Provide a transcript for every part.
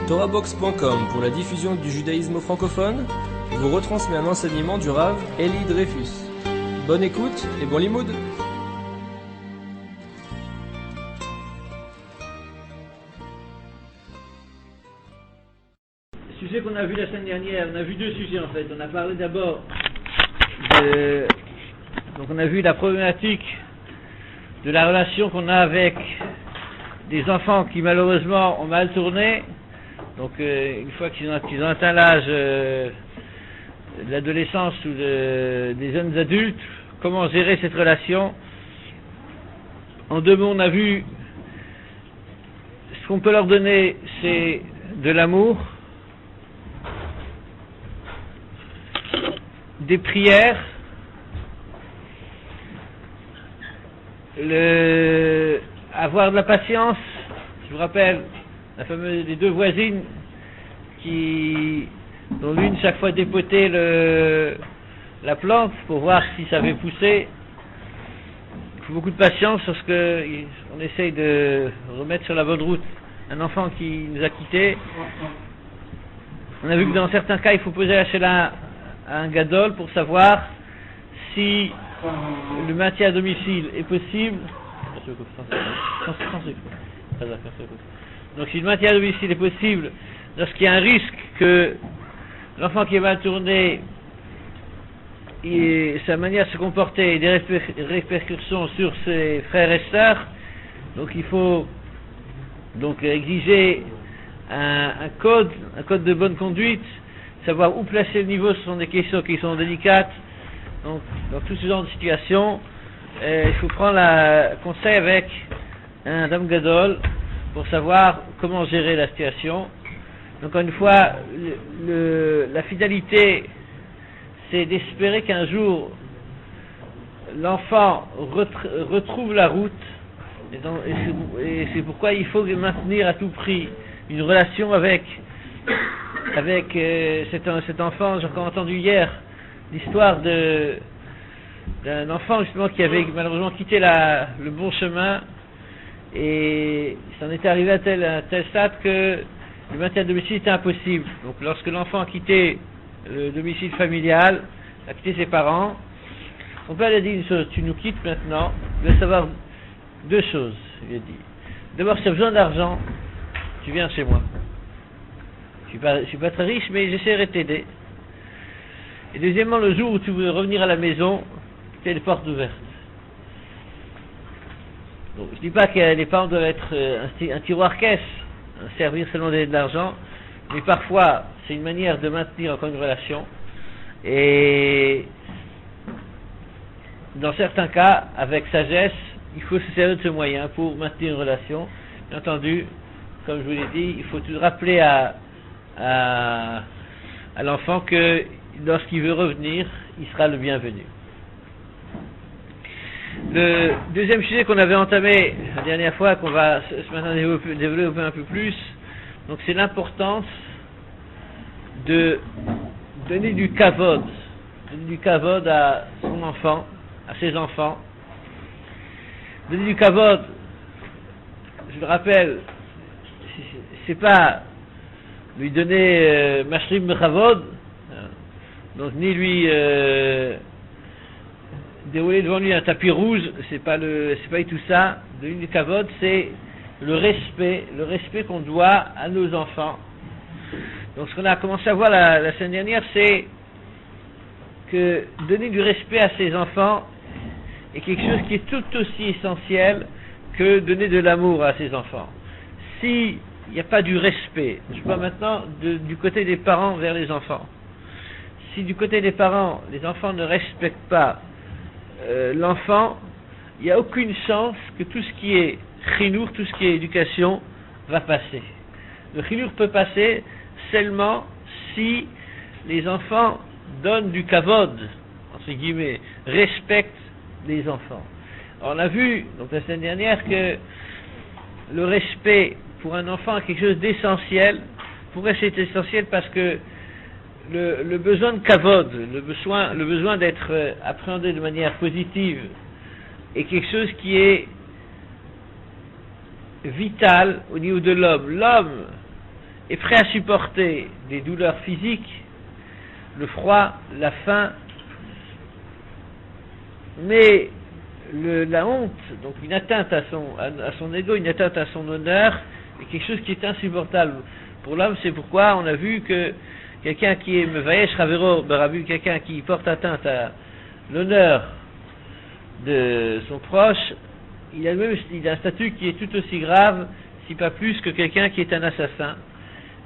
TorahBox.com pour la diffusion du judaïsme francophone vous retransmet un enseignement du Rav Eli Dreyfus. Bonne écoute et bon limoud. Le sujet qu'on a vu la semaine dernière, on a vu deux sujets en fait. On a parlé d'abord donc on a vu la problématique de la relation qu'on a avec des enfants qui malheureusement ont mal tourné. Donc une fois qu'ils ont atteint l'âge de l'adolescence ou des jeunes adultes, comment gérer cette relation. En deux mots, on a vu ce qu'on peut leur donner, c'est de l'amour, des prières, avoir de la patience. Je vous rappelle les deux voisines dont l'une chaque fois dépotait la plante pour voir si ça avait poussé. Il faut beaucoup de patience lorsqu'on essaye de remettre sur la bonne route un enfant qui nous a quittés. On a vu que dans certains cas il faut poser la shela à un gadol pour savoir si le maintien à domicile est possible. Donc si le maintien à domicile est possible lorsqu'il y a un risque que l'enfant qui est mal tourné et sa manière de se comporter ait des répercussions sur ses frères et sœurs, donc il faut donc exiger un code de bonne conduite, savoir où placer le niveau. Ce sont des questions qui sont délicates. Donc dans tout ce genre de situation, il faut prendre conseil avec un Dam Gadol pour savoir comment gérer la situation. Donc encore une fois, la fidélité, c'est d'espérer qu'un jour l'enfant retrouve la route, et c'est pourquoi il faut maintenir à tout prix une relation avec cet enfant. J'ai encore entendu hier l'histoire d'un enfant justement qui avait malheureusement quitté le bon chemin, et ça en était arrivé à tel stade que le maintien à domicile était impossible. Donc lorsque l'enfant a quitté le domicile familial, a quitté ses parents, son père lui a dit une chose: tu nous quittes maintenant, je veux savoir deux choses. Il a dit: d'abord, si tu as besoin d'argent, tu viens chez moi. Je suis pas très riche, mais j'essaierai de t'aider. Et deuxièmement, le jour où tu veux revenir à la maison, tu as les portes ouvertes. Donc, je ne dis pas que les parents doivent être un tiroir caisse, servir seulement de l'argent, mais parfois c'est une manière de maintenir encore une relation. Et dans certains cas, avec sagesse, il faut se servir de ce moyen pour maintenir une relation. Bien entendu, comme je vous l'ai dit, il faut tout rappeler à l'enfant que lorsqu'il veut revenir, il sera le bienvenu. Le deuxième sujet qu'on avait entamé la dernière fois, qu'on va ce matin développer un peu plus, donc c'est l'importance de donner du kavod à son enfant, à ses enfants. Donner du kavod, je le rappelle, c'est pas lui donner mashrim bechavod, donc ni lui dérouler devant lui un tapis rouge, c'est pas tout ça. Le kavod, c'est le respect qu'on doit à nos enfants. Donc ce qu'on a commencé à voir la semaine dernière, c'est que donner du respect à ses enfants est quelque chose qui est tout aussi essentiel que donner de l'amour à ses enfants. S'il n'y a pas du respect, je parle maintenant du côté des parents vers les enfants. Si du côté des parents, les enfants ne respectent pas l'enfant, il n'y a aucune chance que tout ce qui est chinour, tout ce qui est éducation, va passer. Le chinour peut passer seulement si les enfants donnent du kavod, entre guillemets, respectent les enfants. Alors, on a vu donc la semaine dernière que le respect pour un enfant est quelque chose d'essentiel. Pourquoi c'est essentiel? Parce que le besoin de kavod, le besoin d'être appréhendé de manière positive est quelque chose qui est vital au niveau de l'homme. L'homme est prêt à supporter des douleurs physiques, le froid, la faim, mais la honte, donc une atteinte à son ego, une atteinte à son honneur, est quelque chose qui est insupportable pour l'homme. C'est pourquoi on a vu que quelqu'un qui est mevayesh ravero berabu, quelqu'un qui porte atteinte à l'honneur de son proche, il a un statut qui est tout aussi grave, si pas plus, que quelqu'un qui est un assassin.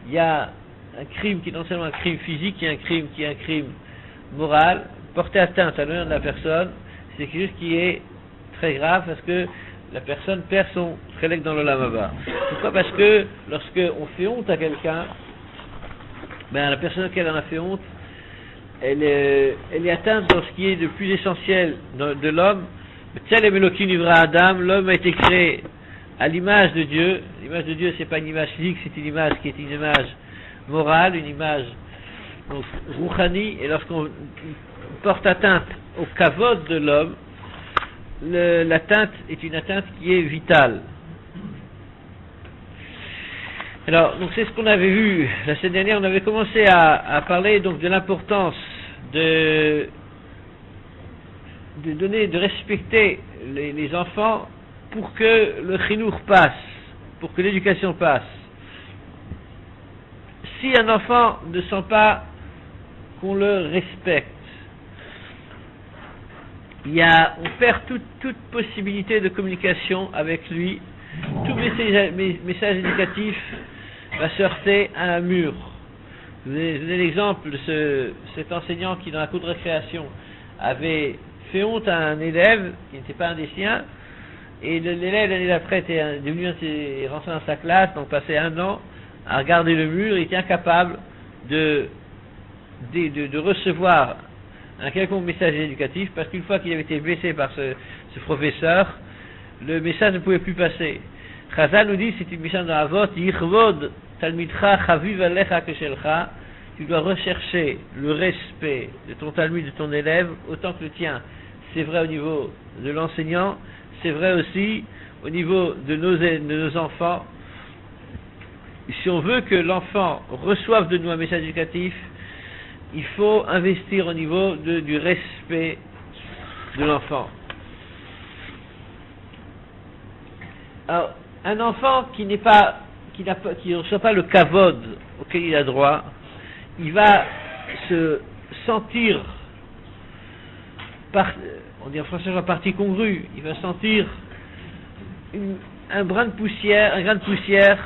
Il y a un crime qui est non seulement un crime physique, il y a un crime qui est un crime moral. Porter atteinte à l'honneur de la personne, c'est quelque chose qui est très grave parce que la personne perd son chélek dans l'olam haba. Pourquoi? Parce que lorsque on fait honte à quelqu'un, la personne à laquelle on a fait honte, elle est atteinte dans ce qui est de plus essentiel de l'homme. L'homme a été créé à l'image de Dieu. L'image de Dieu, c'est pas une image physique, c'est une image qui est une image morale, une image donc rouhani. Et lorsqu'on porte atteinte au kavod de l'homme, l'atteinte est une atteinte qui est vitale. Alors, donc c'est ce qu'on avait vu la semaine dernière. On avait commencé à parler donc de l'importance de respecter les enfants pour que le chinour passe, pour que l'éducation passe. Si un enfant ne sent pas qu'on le respecte, on perd toute possibilité de communication avec lui. Tout message éducatif va se heurter à un mur. Je vous ai donné l'exemple de cet enseignant qui, dans la cour de récréation, avait fait honte à un élève qui n'était pas un des siens, et l'élève l'année d'après est rentré dans sa classe, donc passé 1 an à regarder le mur. Il était incapable de recevoir un quelconque message éducatif, parce qu'une fois qu'il avait été blessé par ce professeur, le message ne pouvait plus passer. Chazal nous dit, c'est une mission dans la vote, Yichvod talmidcha chaviv alecha keshelcha, tu dois rechercher le respect de ton talmud, de ton élève, autant que le tien. C'est vrai au niveau de l'enseignant, c'est vrai aussi au niveau de nos enfants. Si on veut que l'enfant reçoive de nous un message éducatif, il faut investir au niveau du respect de l'enfant. Alors, un enfant qui ne reçoit pas le kavod auquel il a droit, il va se sentir, on dit en français la partie congrue, il va sentir un grain de poussière